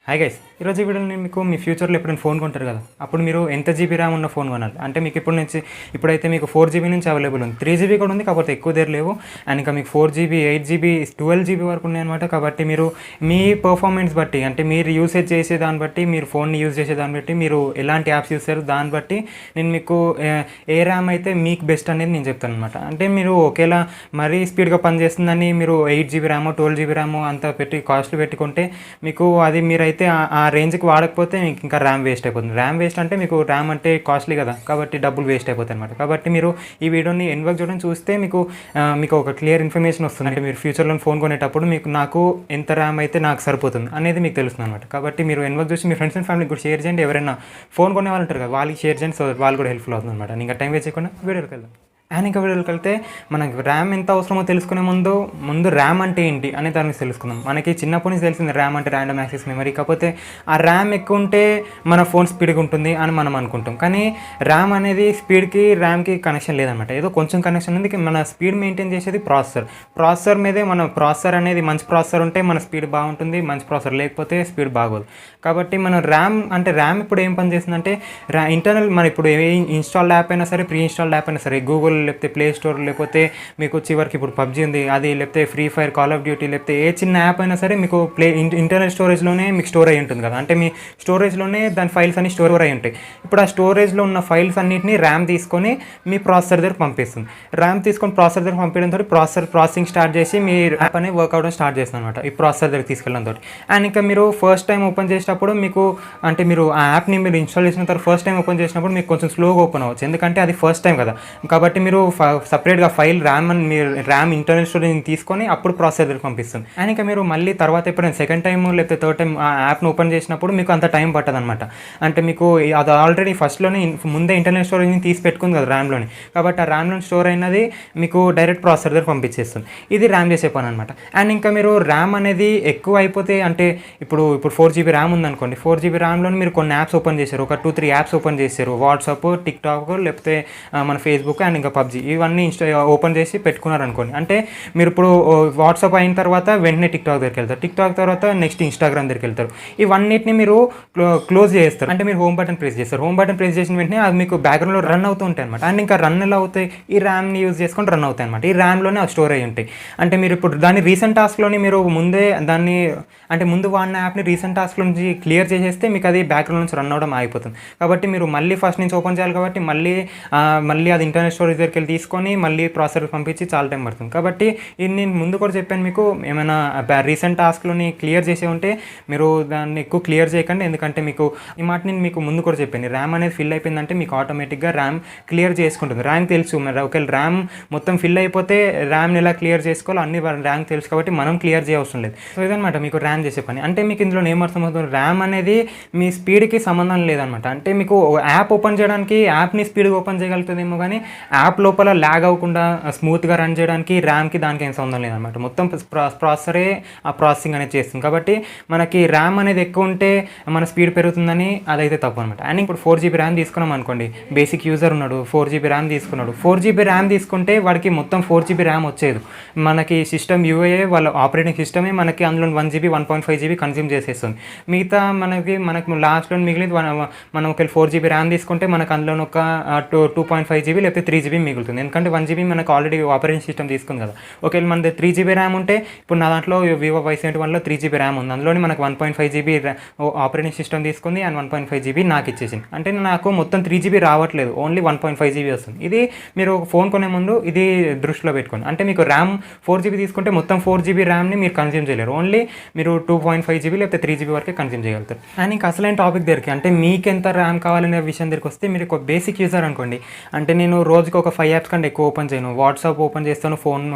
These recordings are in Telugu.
హాయ్ గైస్, ఈరోజు ఈ వీడియోలో నేను మీకు మీ ఫ్యూచర్లో ఎప్పుడైనా ఫోన్ కొంటారు కదా, అప్పుడు మీరు ఎంత జీబీ ర్యామ్ ఉన్న ఫోన్ కొనాలి అంటే మీకు ఇప్పుడైతే మీకు 4 GB నుంచి అవైలబుల్ ఉంది, 3 GB కూడా ఉంది, కాకపోతే ఎక్కువ దేర్ లేవు. అండ్ ఇంకా మీకు 4 GB, 8 GB, 12 GB వరకు ఉన్నాయన్నమాట. కాబట్టి మీరు మీ పర్ఫార్మెన్స్ బట్టి అంటే మీరు యూసేజ్ చేసే దాన్ని బట్టి, మీరు ఫోన్ని యూజ్ చేసే దాన్ని బట్టి, మీరు ఎలాంటి యాప్స్ యూస్ చేస్తారు దాన్ని బట్టి నేను మీకు ఏ ర్యామ్ అయితే మీకు బెస్ట్ అనేది నేను చెప్తాను అనమాట. అంటే మీరు ఒకేలా మరీ స్పీడ్గా పనిచేస్తుందని మీరు 8 GB ర్యామ్, 12 GB ర్యామ్ అంత పెట్టి కాస్ట్లు పెట్టుకుంటే మీకు అది మీరైతే ఆ రేంజ్కి వాడకపోతే మీకు ఇంకా ర్యామ్ వేస్ట్ అయిపోతుంది. ర్యామ్ వేస్ట్ అంటే మీకు ర్యామ్ అంటే కాస్ట్లీ కదా, కాబట్టి డబ్బులు వేస్ట్ అయిపోతాయి అనమాట. కాబట్టి మీరు ఈ వీడియోని ఎన్ని వరకు చూడడం చూస్తే మీకు ఒక క్లియర్ ఇన్ఫర్మేషన్ వస్తుంది. అంటే మీరు ఫ్యూచర్లో ఫోన్ కొనేటప్పుడు నాకు ఎంత ర్యామ్ అయితే నాకు సరిపోతుంది అనేది మీకు తెలుస్తుంది అనమాట. కాబట్టి మీరు ఎన్ని వరకు చూసి మీ ఫ్రెండ్స్ అండ్ ఫ్యామిలీకి కూడా షేర్ చేయండి. ఎవరైనా ఫోన్ కొనే వాళ్ళు ఉంటారు కదా, వాళ్ళకి షేర్ చేయండి, సో వాళ్ళు కూడా హెల్ప్ఫుల్ అవుతుంది అనమాట. ఇంకా టైం వేస్ట్ చేయకుండా వీడియోకి వెళ్దాం. అండ్ ఇంకా వీడియోకి వెళ్తే మనకి ర్యామ్ ఎంత అవసరమో తెలుసుకునే ముందు ర్యామ్ అంటే ఏంటి అనే దాని గురించి తెలుసుకుందాం. మనకి చిన్నప్పటి నుంచి తెలిసింది ర్యామ్ అంటే ర్యాండమ్ యాక్సెస్ మెమరీ. కాకపోతే ఆ ర్యామ్ ఎక్కువ ఉంటే మన ఫోన్ స్పీడ్గా ఉంటుంది అని మనం అనుకుంటాం. కానీ ర్యామ్ అనేది స్పీడ్కి ర్యామ్కి కనెక్షన్ లేదనమాట. ఏదో కొంచెం కనెక్షన్ ఉంది. మన స్పీడ్ మెయింటైన్ చేసేది ప్రాసెసర్ మీదే. మన ప్రాసెసర్ అనేది మంచి ప్రాసెసర్ ఉంటే మన స్పీడ్ బాగుంటుంది, మంచి ప్రాసెసర్ లేకపోతే స్పీడ్ బాగోదు. కాబట్టి మనం ర్యామ్ ఇప్పుడు ఏం పని చేస్తుందంటే ఇంటర్నల్ మన ఇప్పుడు ఏ ఇన్స్టాల్డ్ యాప్ అయినా సరే, ప్రీ ఇన్స్టాల్డ్ యాప్ అయినా సరే, గూగుల్ లేకపోతే ప్లే స్టోర్, లేకపోతే మీకు చివరికి ఇప్పుడు పబ్జీ ఉంది అది, లేకపోతే free fire, call of duty, లేకపోతే ఏ చిన్న యాప్ అయినా సరే మీకు ఇంటర్నల్ స్టోరేజ్లోనే మీకు స్టోర్ అయ్యి ఉంటుంది కదా. అంటే మీ స్టోరేజ్లోనే దాని ఫైల్స్ అన్ని స్టోర్ అయ్యి ఉంటాయి. ఇప్పుడు ఆ స్టోరేజ్లో ఉన్న ఫైల్స్ అన్నింటినీ ర్యామ్ తీసుకొని మీ ప్రాసెసర్ దగ్గర పంపిస్తుంది. ర్యామ్ తీసుకొని ప్రాసెసర్ దగ్గర పంపించడంతో ప్రాసెసింగ్ స్టార్ట్ చేసి మీ యాప్ అనేది వర్క్ అవడం స్టార్ట్ చేస్తుంది అనమాట, ఈ ప్రాసెసర్ దగ్గర తీసుకెళ్ళడంతో. అండ్ ఇంకా మీరు ఫస్ట్ టైం ఓపెన్ చేసేటప్పుడు మీరు ఆ యాప్ని మీరు ఇన్స్టాల్ చేసిన తర్వాత ఫస్ట్ టైం ఓపెన్ చేసినప్పుడు మీకు కొంచెం స్లోగా ఓపెన్ అవ్వచ్చు, ఎందుకంటే అది ఫస్ట్ టైం కదా. కాబట్టి మీరు సపరేట్గా ఫైల్ ర్యామ్ ఇంటర్నల్ స్టోరేజ్ తీసుకొని అప్పుడు ప్రాసెసర్ దగ్గర పంపిస్తుంది. అండ్ ఇంకా మీరు మళ్ళీ తర్వాత ఎప్పుడైనా సెకండ్ టైం లేకపోతే థర్డ్ టైం ఆ యాప్ను ఓపెన్ చేసినప్పుడు మీకు అంత టైం పట్టదు అనమాట. అంటే మీకు అది ఆల్రెడీ ఫస్ట్లోనే ముందే ఇంటర్నల్ స్టోరేజ్ని తీసి పెట్టుకుంది కదా ర్యామ్లోని. కాబట్టి ఆ ర్యామ్లో స్టోర్ అయినది మీకు డైరెక్ట్ ప్రాసెసర్ దగ్గర పంపించేస్తుంది. ఇది ర్యామ్ చేసే పని అనమాట. అండ్ ఇంకా మీరు ర్యామ్ అనేది ఎక్కువ అయిపోతే అంటే ఇప్పుడు 4 GB ర్యామ్ ఉందనుకోండి, 4 GB ర్యామ్లో మీరు కొన్ని యాప్స్ ఓపెన్ చేశారు, ఒక 2-3 యాప్స్ ఓపెన్ చేశారు, వాట్సాప్, టిక్టాక్, లేకపోతే మన ఫేస్బుక్ అండ్ ఇంకా పబ్జీ, ఇవన్నీ ఓపెన్ చేసి పెట్టుకున్నారు అనుకోండి. అంటే మీరు ఇప్పుడు వాట్సాప్ అయిన తర్వాత వెంటనే టిక్టాక్ దగ్గరికి వెళ్తారు, టిక్టాక్ తర్వాత నెక్స్ట్ ఇన్స్టాగ్రామ్ దగ్గరికి వెళ్తారు. ఇవన్నిటిని మీరు క్లోజ్ చేస్తారు. అంటే మీరు హోమ్ బటన్ ప్రెస్ చేస్తారు. హోమ్ బటన్ ప్రెస్ చేసిన వెంటనే అది మీకు బ్యాక్గ్రౌండ్లో రన్ అవుతూ ఉంటాయి అనమాట. అండ్ ఇంకా రన్ ఎలా అవుతాయి, ఈ ర్యామ్ని యూజ్ చేసుకొని రన్ అవుతాయి అనమాట. ఈ ర్యామ్లోనే అవి స్టోర్ అయ్యి ఉంటాయి. అంటే మీరు ఇప్పుడు దాన్ని రీసెంట్ టాస్క్లోని మీరు ముందు వాడిన యాప్ని రీసెంట్ టాస్క్ నుంచి క్లియర్ చేసేస్తే మీకు అది బ్యాక్గ్రౌండ్ నుంచి రన్ అవ్వడం ఆగిపోతుంది. కాబట్టి మీరు మళ్ళీ ఫస్ట్ నుంచి ఓపెన్ చేయాలి. కాబట్టి మళ్ళీ అది ఇంటర్నల్ స్టోరేజ్ దగ్గరికి వెళ్ళి తీసుకొని మళ్ళీ ప్రాసెసర్ పంపించి చాలా టైం పడుతుంది. కాబట్టి ఇది నేను ముందు కూడా చెప్పాను మీకు, ఏమైనా రీసెంట్ టాస్క్లోని క్లియర్ చేసే ఉంటే మీరు దాన్ని ఎక్కువ క్లియర్ చేయకండి. ఎందుకంటే ఈ మాట నేను మీకు ముందు కూడా చెప్పాను, ర్యామ్ అనేది ఫిల్ అయిపోయిందంటే మీకు ఆటోమేటిక్గా ర్యామ్ క్లియర్ చేసుకుంటుంది. ర్యామ్ తెలుసు, మరి ఒకవేళ ర్యామ్ మొత్తం ఫిల్ అయిపోతే ర్యామ్ని ఎలా క్లియర్ చేసుకోవాలో అన్ని ర్యామ్ తెలుసు, కాబట్టి మనం క్లియర్ చేయవసరం లేదు. సో ఇదనమాట మీకు ర్యామ్ చేసే పని. అంటే మీకు ఇందులో ఏమర్థమవుతుంది, ర్యామ్ అనేది మీ స్పీడ్కి సంబంధం లేదనమాట. అంటే మీకు యాప్ ఓపెన్ చేయడానికి యాప్ని స్పీడ్గా ఓపెన్ చేయగలుగుతుందేమో, కానీ యాప్ లోపల ల్యాగ్ అవ్వకుండా స్మూత్గా రన్ చేయడానికి ర్యామ్కి దానికి ఏం సంబంధం లేదనమాట. మొత్తం ప్రాసెసరే ఆ ప్రాసెసింగ్ అనేది చేస్తుంది. కాబట్టి మనకి ర్యామ్ అనేది ఎక్కువ ఉంటే మన స్పీడ్ పెరుగుతుందని అదైతే తప్పు అనమాట. అండ్ ఇప్పుడు 4 GB ర్యామ్ తీసుకున్నాం అనుకోండి, బేసిక్ యూజర్ ఉన్నాడు, 4 GB ర్యామ్ తీసుకున్నాడు. 4 GB ర్యామ్ తీసుకుంటే వాడికి మొత్తం 4 GB ర్యామ్ వచ్చేది. మనకి సిస్టమ్ యూఏ వాళ్ళ ఆపరేటింగ్ సిస్టమే మనకి అందులో 1 GB, 1.5 GB కన్జ్యూమ్ చేసేస్తుంది. మిగతా మనకు లాస్ట్లో మిగిలింది మనం ఒకవేళ 4 GB ర్యామ్ తీసుకుంటే మనకు అందులో ఒక 2.5 GB లేకపోతే 3 GB మిగులుతుంది. ఎందుకంటే 1 GB మనకు ఆల్రెడీ ఆపరేటింగ్ సిస్టమ్ తీసుకుంది కదా. ఒకవేళ మనది 3 GB ర్యామ్ ఉంటే, ఇప్పుడు నా దాంట్లో వివో Y71లో 3 GB ర్యామ్ ఉంది, అందులోని మనకు 1.5 GB ఆపరేటింగ్ సిస్టమ్ తీసుకుంది అండ్ 1.5 GB నాకు ఇచ్చేసింది. అంటే నాకు మొత్తం 3 GB రావట్లేదు, ఓన్లీ 1.5 GB వస్తుంది. ఇది మీరు ఫోన్ కొనే ముందు ఇది దృష్టిలో పెట్టుకోండి. అంటే మీకు ర్యామ్ 4 GB తీసుకుంటే మొత్తం 4 GB ర్యామ్ని మీరు కన్జ్యూమ్ చేయలేరు, ఓన్లీ మీరు 2.5 GB లేకపోతే 3 GB వరకే కన్జ్యూమ్ చేయగలుగుతారు. అండ్ ఇంకా అసలైన టాపిక్ దగ్గరికి, అంటే మీకు ఎంత ర్యామ్ కావాలనే విషయం దగ్గరికి వస్తే, మీరు ఒక బేసిక్ యూజర్ అనుకోండి. అంటే నేను రోజుకి ఒక 5 యాప్స్ కంటే ఎక్కువ ఓపెన్ చేయను. వాట్సాప్ ఓపెన్ చేస్తాను,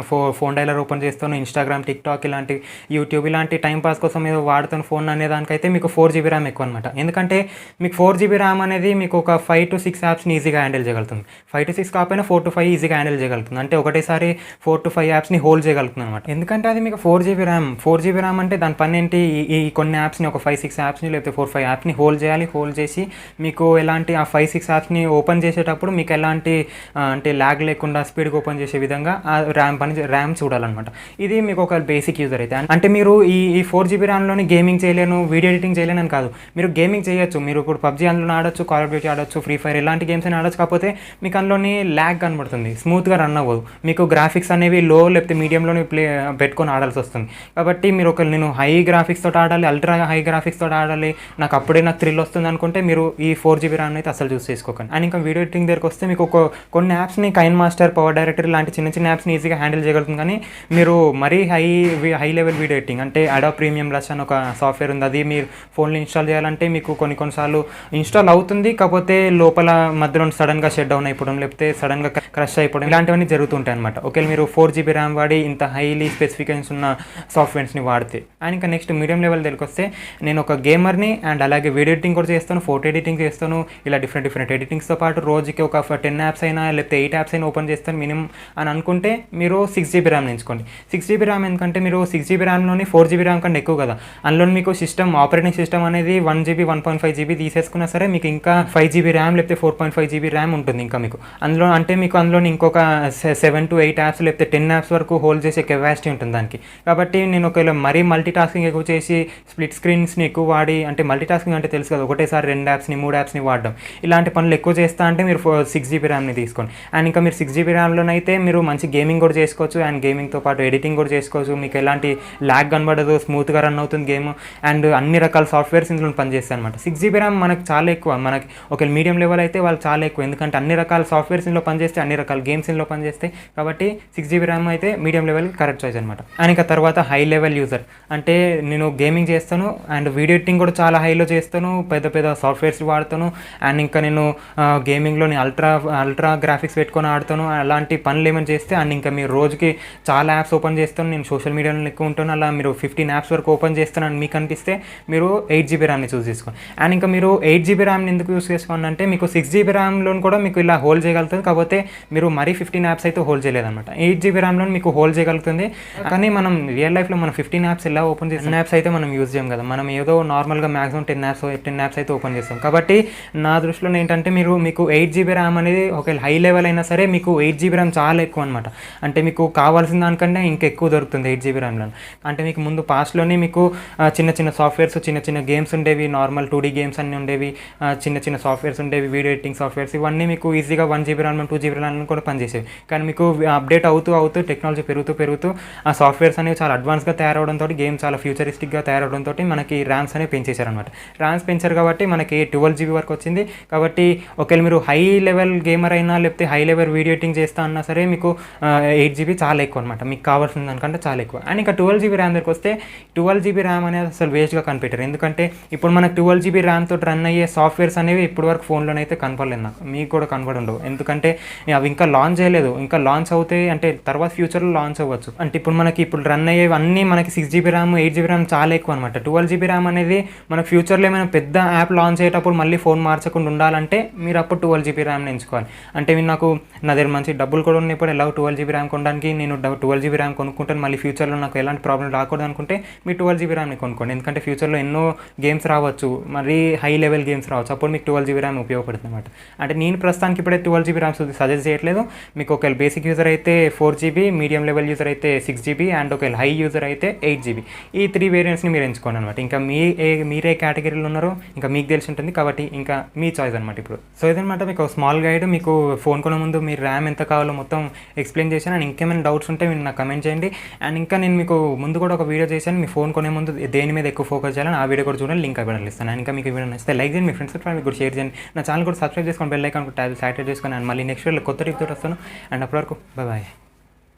ఫోన్ డైలర్ ఓపెన్ చేస్తాను, ఇన్స్టాగ్రామ్, టిక్టాక్ ఇలాంటి, యూట్యూబ్ ఇలాంటి టైంపాస్ కోసం ఏదో వాడుతాను ఫోన్ అనే దానికైతే మీకు 4 GB ర్యామ్ ఎక్కువ అనమాట. ఎందుకంటే మీకు 4 GB ర్యామ్ అనేది మీకు ఒక 5 to 6 యాప్స్ని ఈజీగా హ్యాండిల్ చేయగలుగుతుంది. 5 to 6 కాకపోయినా 4 to 5 ఈజీగా హ్యాండిల్ చేయగలుగుతుంది. అంటే ఒకటేసారి 4 to 5 యాప్స్ని హోల్డ్ చేయగలుగుతుంది అనమాట. ఎందుకంటే అది మీకు 4 GB ర్యామ్ అంటే దాని పని ఏంటి, ఈ కొన్ని యాప్స్ని ఒక 5-6 యాప్స్ని లేకపోతే 4-5 యాప్స్ని హోల్డ్ చేయాలి. హోల్డ్ చేసి మీకు ఎలాంటి ఆ 5-6 యాప్స్ని ఓపెన్ చేసేటప్పుడు మీకు ఎలాంటి అంటే ల్యాగ్ లేకుండా స్పీడ్గా ఓపెన్ చేసే విధంగా ఆ ర్యామ్ చూడాలన్నమాట. ఇది మీకు ఒక బేసిక్ యూజర్ అయితే. అంటే మీరు ఈ 4 GB ర్యామ్లోని గేమింగ్ చేయలేను, వీడియో ఎడిటింగ్ చేయలేను అని కాదు. మీరు గేమింగ్ చేయొచ్చు. మీరు ఇప్పుడు పబ్జీ అందులో ఆడొచ్చు, కాల్ ఆఫ్ డ్యూటీ ఆడొచ్చు, ఫ్రీ ఫైర్ ఇలాంటి గేమ్స్ అని ఆడొచ్చు. కాకపోతే మీకు అందులోని ల్యాగ్ కనబడుతుంది, స్మూత్గా రన్ అవ్వదు. మీకు గ్రాఫిక్స్ అనేవి లో లేకపోతే మీడియంలోనే పెట్టుకొని ఆడాల్సి వస్తుంది. కాబట్టి మీరు నేను హై గ్రాఫిక్స్ తోటి ఆడాలి, అల్ట్రా హై గ్రాఫిక్స్ తోటి ఆడాలి, నాకు థ్రిల్ వస్తుంది అనుకుంటే మీరు ఈ 4 GB ర్యామ్ అయితే అసలు చూస్ చేసుకోకండి. అండ్ ఇంకా వీడియో ఎడిటింగ్ దగ్గరికి వస్తే మీకు కొన్ని యాప్స్ని కైన్ మాస్టర్, పవర్ డైరెక్టర్ లాంటి చిన్న చిన్న యాప్స్ని ఈజీగా హ్యాండిల్ చేయగలుగుతుంది. కానీ మీరు మరీ హై లెవెల్ వీడియో ఎడిటింగ్ అంటే అడాబ్ ప్రీమియం ప్లస్ అని ఒక సాఫ్ట్వేర్ ఉంది, అది మీరు ఫోన్లో ఇన్స్టాల్ చేయాలంటే మీకు కొన్నిసార్లు ఇన్స్టాల్ అవుతుంది, కాకపోతే లోపల మధ్యలో సడన్గా షట్ డౌన్ అయిపోవడం లేకపోతే సడన్గా క్రష్ అయిపోవడం ఇలాంటివన్నీ జరుగుతుంటాయి అనమాట. ఒకవేళ మీరు 4 GB ర్యామ్ వాడి ఇంత హైలీ స్పెసిఫికేషన్స్ ఉన్న సాఫ్ట్వేర్స్ని వాడితే. అండ్ ఇంకా నెక్స్ట్ మీడియం లెవెల్ దగ్గరికి వస్తే నేను ఒక గేమర్ని అండ్ అలాగే వీడియో ఎడిటింగ్ కూడా చేస్తాను, ఫోటో ఎడిటింగ్ చేస్తాను, ఇలా డిఫరెంట్ ఎడిటింగ్స్తో పాటు రోజుకి ఒక 10 యాప్స్ అయినా లేకపోతే 8 యాప్స్ అయినా ఓపెన్ చేస్తాను మినిమం అని అనుకుంటే మీరు 6 GB ర్యామ్ ఎంచుకోండి. 6 GB ర్యామ్ ఎందుకంటే మీరు 6 GB ర్యామ్లోని 4 GB ర్యామ్ కంటే ఎక్కువ కదా. అందులో మీకు ఆపరేటింగ్ సిస్టమ్ అనేది 1 GB 1.5 GB తీసేసుకున్నా సరే మీకు ఇంకా 5 GB ర్యామ్ లేకపోతే 4.5 GB ర్యామ్ ఉంటుంది ఇంకా మీకు అందులో. అంటే మీకు అందులో ఇంకొక 7 to 8 యాప్స్ లేకపోతే 10 యాప్స్ వరకు హోల్డ్ చేసే కెపాసిటీ ఉంటుంది దానికి. కాబట్టి నేను ఒకవేళ మరీ మల్టీ టాస్కింగ్ ఎక్కువ చేసి స్ప్లిట్ స్క్రీన్స్ని ఎక్కువ వాడి, అంటే మల్టీ టాస్కింగ్ అంటే తెలుసు కదా, ఒకటేసారి 2 యాప్స్ని 3 యాప్స్ని వాడడం, ఇలాంటి పనులు ఎక్కువ చేస్తా అంటే మీరు 6 GB ర్యామ్ని తీసుకోండి. అండ్ ఇంకా మీరు 6 GB ర్యామ్లోనైతే మీరు మంచి గేమింగ్ కూడా చేసుకోవచ్చు అండ్ గేమింగ్తో పాటు ఎడిటింగ్ కూడా చేసుకోవచ్చు. మీకు ఎలాంటి ల్యాగ్ కనబడదు, స్మూత్గా రన్ అవుతుంది గేమ్ అండ్ అన్ని రకాల సాఫ్ట్వేర్స్ ఇందులో పనిచేస్తాయి అనమాట. 6 GB ర్యామ్ మనకు చాలా ఎక్కువ, మనకి ఒక మీడియం లెవెల్ అయితే వాళ్ళు చాలా ఎక్కువ, ఎందుకంటే అన్ని రకాల సాఫ్ట్వేర్స్ ఇందులో పనిచేస్తే, అన్ని రకాల గేమ్స్ ఇందులో పనిచేస్తాయి. కాబట్టి 6 GB ర్యామ్ అయితే మీడియం లెవెల్ కరెక్ట్ చాయిస్ అనమాట. అండ్ ఇంకా తర్వాత హై లెవెల్ యూజర్ అంటే నేను గేమింగ్ చేస్తాను అండ్ వీడియో ఎడిటింగ్ కూడా చాలా హైలో చేస్తాను, పెద్ద సాఫ్ట్వేర్స్ వాడతాను అండ్ ఇంకా నేను గేమింగ్లోని అల్ట్రా గ్రాఫిక్స్ పెట్టుకొని ఆడతాను. అలాంటి పనులు ఏమైనా చేస్తే అండ్ ఇంకా మీరు రోజుకి చాలా యాప్స్ ఓపెన్ చేస్తాను, నేను సోషల్ మీడియాలో ఎక్కువ ఉంటాను, అలా మీరు 15 యాప్స్ వరకు ఓపెన్ చేస్తాను అని మీకు అనిపిస్తే మీరు 8 GB ర్యామ్ని చూస్ చేసుకోండి. అండ్ ఇంకా మీరు 8 GB ర్యామ్ని ఎందుకు యూస్ చేసుకోండి అంటే మీకు 6 GB ర్యామ్లో కూడా మీకు ఇలా హోల్డ్ చేయగలుగుతుంది, కాకపోతే మీరు మరీ 15 యాప్స్ అయితే హోల్డ్ చేయలేదన్నమాట. 8 GB ర్యామ్లో మీకు హోల్డ్ చేయగలుగుతుంది. కానీ మనం రియల్ లైఫ్లో మనం 15 యాప్స్ ఎలా ఓపెన్ చేస్తాం, యాప్స్ అయితే మనం యూజ్ చేయం కదా, మనం ఏదో నార్మల్గా మ్యాక్సిమం 10 యాప్స్ అయితే ఓపెన్ చేస్తాం. కాబట్టి నా దృష్టిలో ఏంటంటే మీకు 8 GB ర్యామ్ అనేది ఒకవేళ హై లెవెల్ అయినా సరే మీకు 8 GB ర్యామ్ చాలా ఎక్కువ అనమాట. అంటే మీకు కావాల్సిన దానికంటే ఇంకా ఎక్కువ దొరుకుతుంది 8 GB ర్యామ్లో. అంటే మీకు ముందు పాస్ట్లోనే మీకు చిన్న సాఫ్ట్వేర్స్, చిన్న గేమ్స్ ఉండేవి, నార్మల్ 2D గేమ్స్ అన్నీ ఉండేవి, చిన్న సాఫ్ట్వేర్స్ ఉండేవి, వీడియో ఎడిటింగ్ సాఫ్ట్వేర్స్, ఇవన్నీ మీకు ఈజీగా 1 GB ర్యామ్ 2 GB ర్యామ్ కూడా పనిచేసేవి. కానీ మీకు అప్డేట్ అవుతూ టెక్నాలజీ పెరుగుతూ ఆ సాఫ్ట్వేర్స్ అనేవి చాలా అడ్వాన్స్గా తయారవడంతో, గేమ్ చాలా ఫ్యూచరిస్టిక్గా తయారవడంతో మనకి ర్యామ్స్ అనేవి పెంచేశారనమాట. ర్యామ్స్ పెంచారు కాబట్టి మనకి 12 GB వరకు వచ్చింది. కాబట్టి ఒకవేళ మీరు హై లెవెల్ గేమర్ అయినా లేకపోతే హై లెవెల్ వీడియో ఎడిటింగ్ చేస్తా అన్నా సరే మీకు 8 GB చాలా ఎక్కువ అనమాట, మీకు కావాల్సిన దానికంటే చాలా ఎక్కువ. అండ్ ఇంకా 12 GB ర్యామ్ దగ్గరికి వస్తే 12 GB ర్యామ్ అనేది అసలు వేస్ట్గా కనిపెట్టారు. ఎందుకంటే ఇప్పుడు మనకు 12 GB ర్యామ్ తోటి రన్ అయ్యే సాఫ్ట్వేర్స్ అనేవి ఇప్పటి వరకు ఫోన్లోనైతే కనపడలేదు, నాకు మీకు కూడా కనపడి ఉండవు. ఎందుకంటే అవి ఇంకా లాంచ్ చేయలేదు, ఇంకా లాంచ్ అవుతాయి అంటే తర్వాత ఫ్యూచర్లో లాంచ్ అవ్వచ్చు. అంటే ఇప్పుడు రన్ అయ్యేవి అన్నీ మనకి 6 GB ర్యామ్ 8 GB ర్యామ్ చాలా ఎక్కువ అనమాట. 12 GB ర్యామ్ అనేది మనకు ఫ్యూచర్లో ఏమైనా పెద్ద యాప్ లాంచ్ అయ్యేటప్పుడు మళ్ళీ ఫోన్ మార్చకుండా ఉండాలంటే మీరు అప్పుడు 12 GB ర్యామ్ని ఎంచుకోవాలి. అంటే నా దగ్గర మంచి డబ్బులు కూడా ఉన్నప్పుడు ఎలా 12 GB ర్యామ్ కొనడానికి నేను 12 GB ర్యామ్ కొనుక్కుంటాను, మళ్ళీ ఫ్యూచర్లో నాకు ఎలాంటి ప్రాబ్లం రాకూడదు అనుకుంటే మీరు 12 GB ర్యామ్ని కొనుక్కోండి. ఎందుకంటే ఫ్యూచర్లో ఎన్నో గేమ్స్ రావచ్చు, మరి హై లెవెల్ గేమ్స్ రావచ్చు, అప్పుడు మీకు 12 GB ర్యామ్ ఉపయోగపడుతుంది అనమాట. అంటే నేను ప్రస్తుతానికి ఇప్పుడే 12 GB ర్యామ్ సజెస్ట్ చేయట్లేదు. మీకు ఒకవేళ బేసిక్ యూజర్ అయితే 4 GB, మీడియం లెవెల్ యూజర్ అయితే 6 GB అండ్ ఒకవేళ హై యూజర్ అయితే 8 GB, ఈ 3 వేరియంట్స్ని మీరు ఎంచుకోండి అనమాట. ఇంకా మీరే కేటగిరీలో ఉన్నారో ఇంకా మీకు తెలిసి ఉంటుంది, కాబట్టి ఇంకా మీ చాయిస్ అనమాట ఇప్పుడు. సో ఇదనమాట మీకు స్మాల్ గైడ్, మీకు ఫోన్ కొనే ముందు మీరు ర్యామ్ ఎంత కావాలో మొత్తం ఎక్స్ప్లెయిన్ చేశాను. అండ్ ఇంకేమైనా డౌట్స్ ఉంటే మీరు నాకు కమెంట్ చేయండి. అండ్ ఇంకా నేను మీకు ముందు కూడా ఒక వీడియో చేశాను, మీ ఫోన్ కొనే ముందు దేని మీద ఎక్కువ ఫోకస్ చేయాలని, ఆ వీడియో కూడా చూడండి, లింక్ అవ్వడం ఇస్తాను. అండ్ ఇంకా మీకు వీడియో నచ్చితే లైక్ చేయండి, మీ ఫ్రెండ్స్ మీకు కూడా షేర్ చేయండి, నా ఛానల్ కూడా సబ్స్క్రైబ్ చేసుకొని బెల్ ఐకాన్ యాక్టివేట్ చేసుకొని. అండ్ మళ్ళీ నెక్స్ట్ వీడియోలో కొత్త టిప్ తోటి వస్తాను. అండ్ అప్పటివరకు బాయ్.